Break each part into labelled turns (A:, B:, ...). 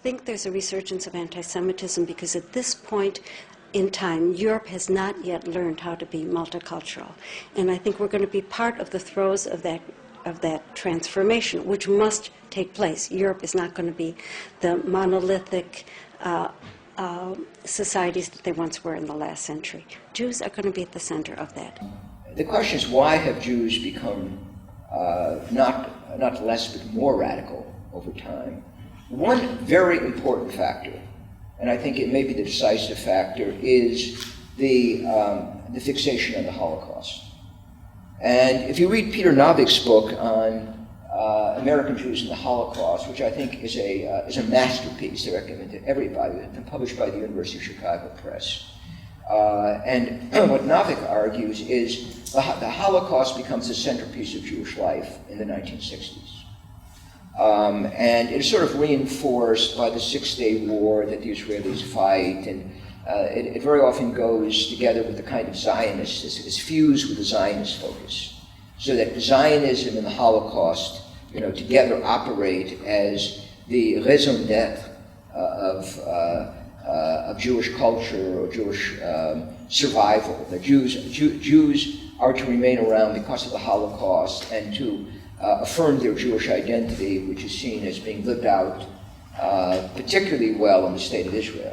A: think there's a resurgence of anti-Semitism because at this point in time, Europe has not yet learned how to be multicultural. And I think we're going to be part of the throes of that transformation, which must take place. Europe is not going to be the monolithic societies that they once were in the last century. Jews are going to be at the center of that.
B: The question is, why have Jews become not less but more radical over time? One very important factor, and I think it may be the decisive factor, is the fixation on the Holocaust. And if you read Peter Novik's book on American Jews and the Holocaust, which I think is a masterpiece, I recommend to everybody, it's been published by the University of Chicago Press. And what Novik argues is the Holocaust becomes the centerpiece of Jewish life in the 1960s. And it is sort of reinforced by the Six-Day War that the Israelis fight, and it very often goes together with the kind of Zionist, it's fused with the Zionist focus, so that Zionism and the Holocaust, together operate as the raison d'etre of Jewish culture or Jewish survival. That Jews are to remain around because of the Holocaust and to affirm their Jewish identity, which is seen as being lived out particularly well in the state of Israel.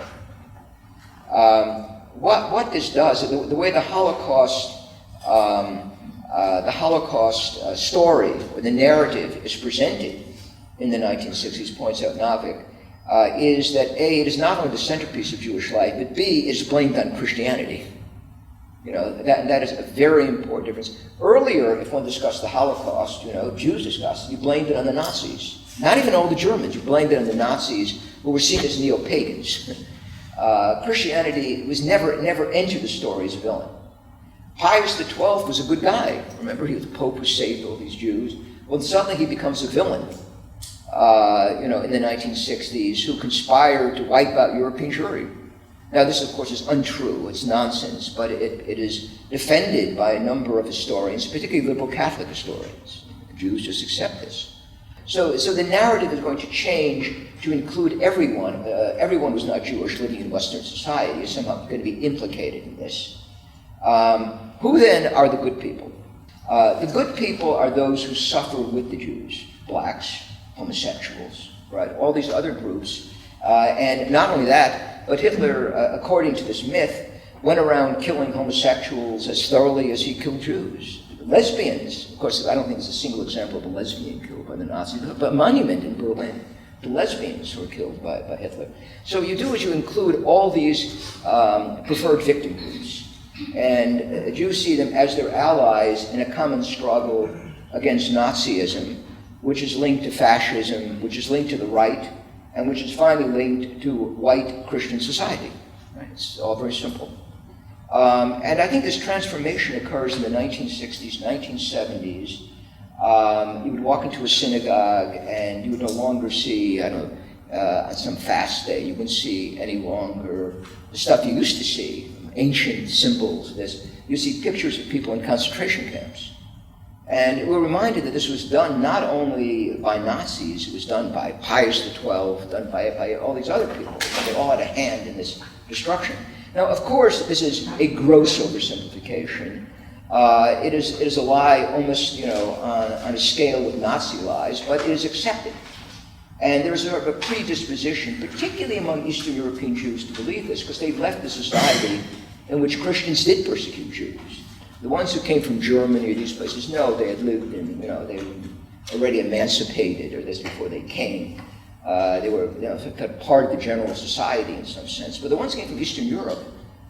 B: What this does, the way the Holocaust story, or the narrative, is presented in the 1960s, points out Novik, is that A, it is not only the centerpiece of Jewish life, but B, it is blamed on Christianity. That is a very important difference. Earlier, if one discussed the Holocaust, Jews discussed it, you blamed it on the Nazis. Not even all the Germans, you blamed it on the Nazis, who were seen as neo-pagans. Christianity was never entered the story as a villain. Pius XII was a good guy. Remember, he was the Pope who saved all these Jews. Well, suddenly he becomes a villain, in the 1960s, who conspired to wipe out European Jewry. Now, this, of course, is untrue. It's nonsense, but it is defended by a number of historians, particularly liberal Catholic historians. Jews just accept this. So the narrative is going to change to include everyone. Everyone who's not Jewish living in Western society is somehow going to be implicated in this. Who then are the good people? The good people are those who suffer with the Jews, blacks, homosexuals, right? All these other groups. And not only that, but Hitler, according to this myth, went around killing homosexuals as thoroughly as he killed Jews. Lesbians, of course, I don't think there's a single example of a lesbian killed by the Nazis, but a monument in Berlin to lesbians who were killed by Hitler. So you do is you include all these preferred victim groups. And Jews see them as their allies in a common struggle against Nazism, which is linked to fascism, which is linked to the right, and which is finally linked to white Christian society. Right? It's all very simple. And I think this transformation occurs in the 1960s, 1970s. You would walk into a synagogue and you would no longer see, on some fast day, you wouldn't see any longer the stuff you used to see, ancient symbols. You see pictures of people in concentration camps. And we're reminded that this was done not only by Nazis, it was done by Pius XII, done by all these other people. They all had a hand in this destruction. Now, of course, this is a gross oversimplification. It is a lie almost, on a scale with Nazi lies, but it is accepted. And there's sort of a predisposition, particularly among Eastern European Jews, to believe this, because they've left a society in which Christians did persecute Jews. The ones who came from Germany or these places, no, they had lived in, they were already emancipated, or this before they came. They were part of the general society in some sense. But the ones who came from Eastern Europe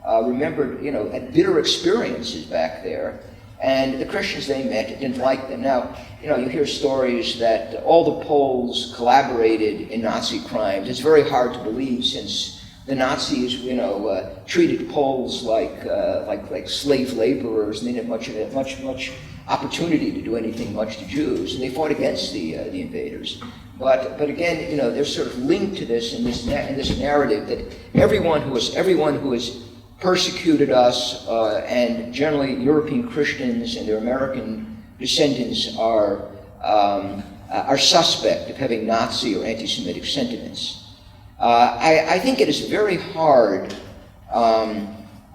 B: remembered, had bitter experiences back there. And the Christians they met didn't like them. Now, you hear stories that all the Poles collaborated in Nazi crimes. It's very hard to believe, since the Nazis, treated Poles like slave laborers, and they didn't have much opportunity to do anything much to Jews, and they fought against the invaders. But again, they're sort of linked to this in this narrative that everyone who has persecuted us, and generally European Christians and their American descendants are suspect of having Nazi or anti-Semitic sentiments. I think it is very hard.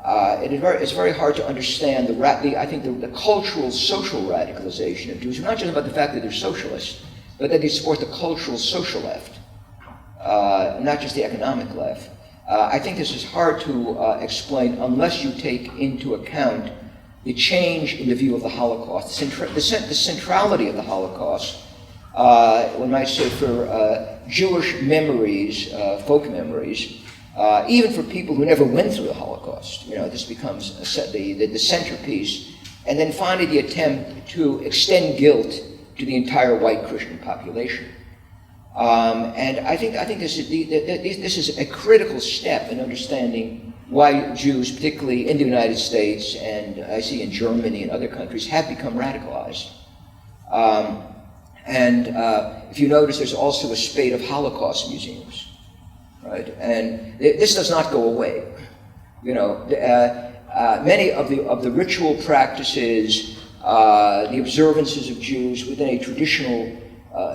B: It's very hard to understand the cultural, social radicalization of Jews. Not just about the fact that they're socialists, but that they support the cultural, social left, not just the economic left. I think this is hard to explain unless you take into account the change in the view of the Holocaust, the centrality of the Holocaust. One might say for Jewish memories, folk memories, even for people who never went through the Holocaust. This becomes the centerpiece, and then finally the attempt to extend guilt to the entire white Christian population. And I think this is a critical step in understanding why Jews, particularly in the United States, and I see in Germany and other countries, have become radicalized. If you notice, there's also a spate of Holocaust museums, right? And this does not go away. Many of the ritual practices, the observances of Jews within a traditional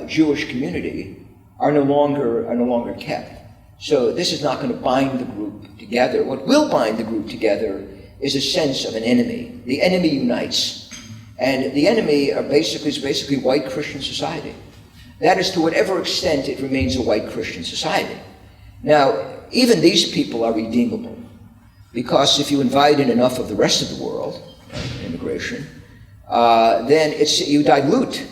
B: Jewish community are no longer kept. So this is not going to bind the group together. What will bind the group together is a sense of an enemy. The enemy unites. And the enemy is basically white Christian society. That is to whatever extent it remains a white Christian society. Now, even these people are redeemable, because if you invite in enough of the rest of the world, immigration, then you dilute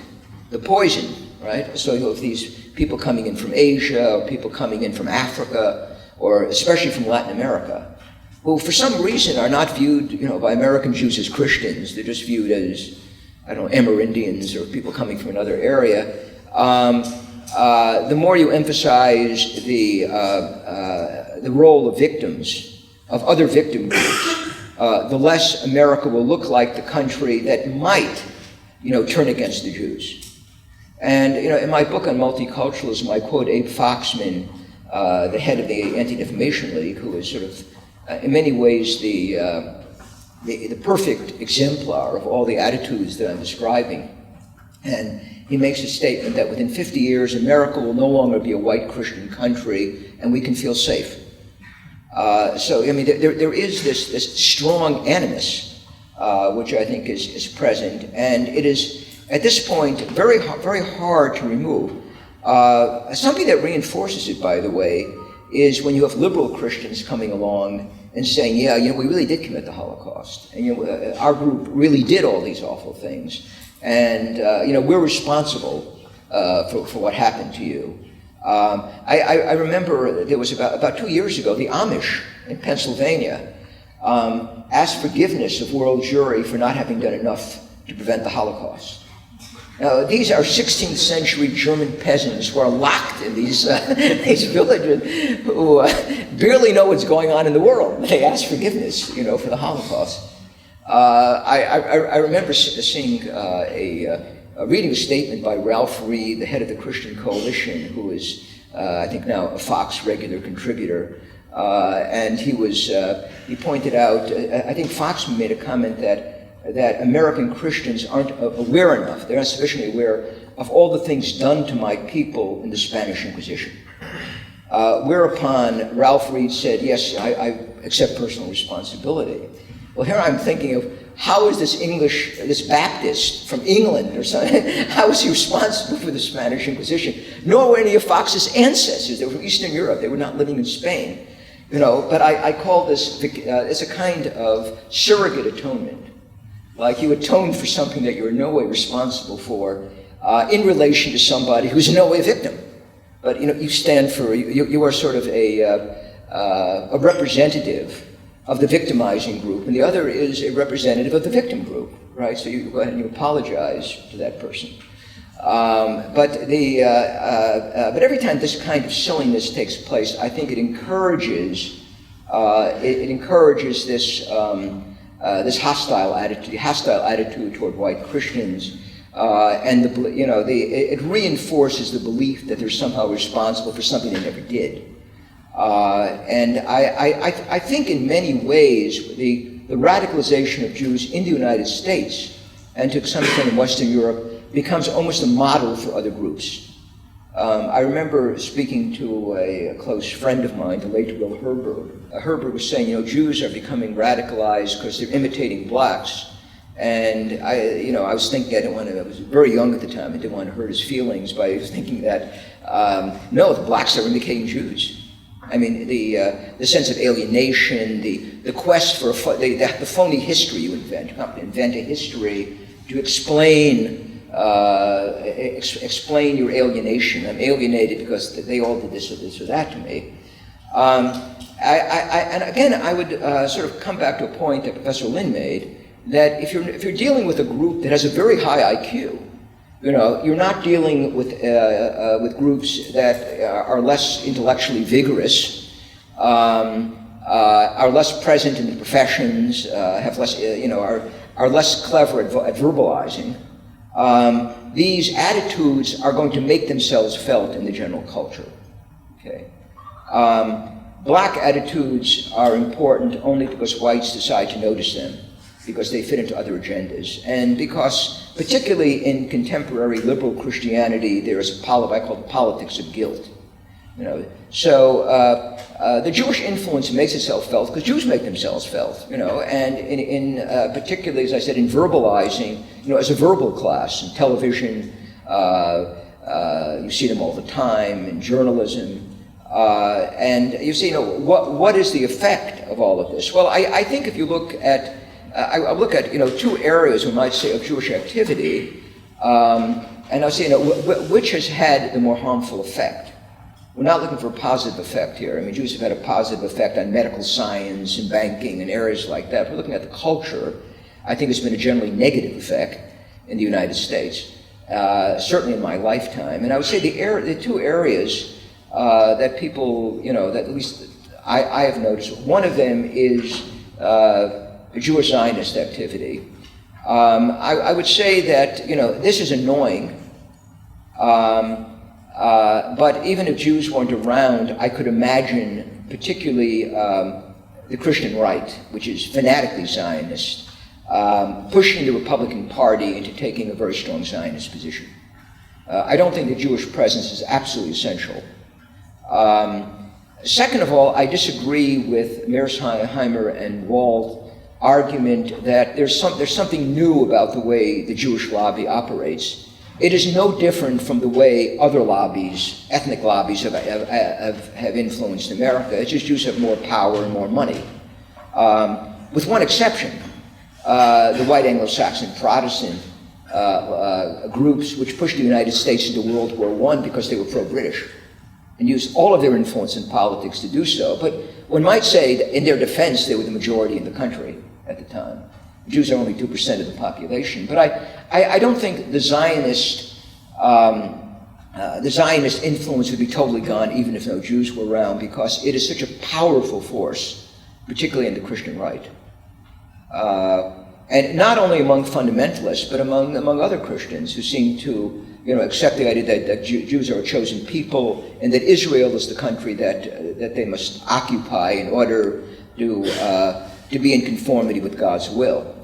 B: the poison, right? So you have these people coming in from Asia, or people coming in from Africa, or especially from Latin America, who for some reason are not viewed, by American Jews as Christians. They're just viewed as, Amerindians or people coming from another area. The more you emphasize the role of victims, of other victim groups, the less America will look like the country that might, turn against the Jews. And, in my book on multiculturalism, I quote Abe Foxman, the head of the Anti-Defamation League, who is sort of, in many ways, the perfect exemplar of all the attitudes that I'm describing. And he makes a statement that within 50 years, America will no longer be a white Christian country, and we can feel safe. There is this strong animus, which I think is present, and it is, at this point, very hard to remove. Something that reinforces it, by the way, is when you have liberal Christians coming along and saying, we really did commit the Holocaust, and our group really did all these awful things, and we're responsible for what happened to you. I remember there was about 2 years ago, the Amish in Pennsylvania asked forgiveness of world jury for not having done enough to prevent the Holocaust. Now, these are 16th century German peasants who are locked in these villages who barely know what's going on in the world. They ask forgiveness, for the Holocaust. I remember seeing reading a statement by Ralph Reed, the head of the Christian Coalition, who is, I think now, a Fox regular contributor. And he pointed out, I think Fox made a comment that American Christians aren't aware enough, they're not sufficiently aware of all the things done to my people in the Spanish Inquisition. Whereupon Ralph Reed said, yes, I accept personal responsibility. Well, here I'm thinking of, how is this Baptist from England or something, how is he responsible for the Spanish Inquisition? Nor were any of Fox's ancestors. They were from Eastern Europe. They were not living in Spain. But I call this, it's a kind of surrogate atonement. Like you atone for something that you're in no way responsible for in relation to somebody who's in no way a victim. But you stand for, you are sort of a representative of the victimizing group, and the other is a representative of the victim group, right? So you go ahead and you apologize to that person. But every time this kind of silliness takes place, I think it encourages this this hostile attitude toward white Christians, and it reinforces the belief that they're somehow responsible for something they never did. And I think in many ways the radicalization of Jews in the United States and to some extent in Western Europe becomes almost a model for other groups. I remember speaking to a close friend of mine, the late Will Herbert. Herbert was saying, Jews are becoming radicalized because they're imitating blacks. And I was thinking, I was very young at the time, I didn't want to hurt his feelings by thinking that, no, the blacks are imitating Jews. I mean, the sense of alienation, the quest for the phony history you invent. You have to invent a history to explain your alienation. I'm alienated because they all did this or that to me. And again, I would sort of come back to a point that Professor Lin made, that if you're dealing with a group that has a very high IQ, you're not dealing with groups that are less intellectually vigorous, are less present in the professions, have less, are less clever at verbalizing. These attitudes are going to make themselves felt in the general culture. Okay. Black attitudes are important only because whites decide to notice them, because they fit into other agendas, and because, particularly in contemporary liberal Christianity, there is what I call the politics of guilt. So the Jewish influence makes itself felt because Jews make themselves felt, and in particularly, as I said, in verbalizing, as a verbal class in television, you see them all the time in journalism, and you see, what is the effect of all of this? Well, I think if you look at I look at two areas, we might say, of Jewish activity, and I'll say which has had the more harmful effect. We're not looking for a positive effect here. I mean, Jews have had a positive effect on medical science and banking and areas like that. We're looking at the culture. I think it's been a generally negative effect in the United States, certainly in my lifetime. And I would say the two areas that people, that at least I have noticed, one of them is Jewish Zionist activity. I would say that, this is annoying, but even if Jews weren't around, I could imagine particularly the Christian right, which is fanatically Zionist, pushing the Republican Party into taking a very strong Zionist position. I don't think the Jewish presence is absolutely essential. Second of all, I disagree with Mearsheimer and Wald's argument that there's something new about the way the Jewish lobby operates. It is no different from the way other lobbies, ethnic lobbies, have influenced America. It's just Jews have more power and more money. With one exception, the white Anglo-Saxon Protestant groups which pushed the United States into World War I because they were pro-British and used all of their influence in politics to do so. But one might say that in their defense, they were the majority in the country at the time. Jews are only 2% of the population. But I don't think the Zionist influence would be totally gone even if no Jews were around, because it is such a powerful force, particularly in the Christian right. And not only among fundamentalists, but among other Christians who seem to accept the idea that Jews are a chosen people and that Israel is the country that they must occupy in order to be in conformity with God's will.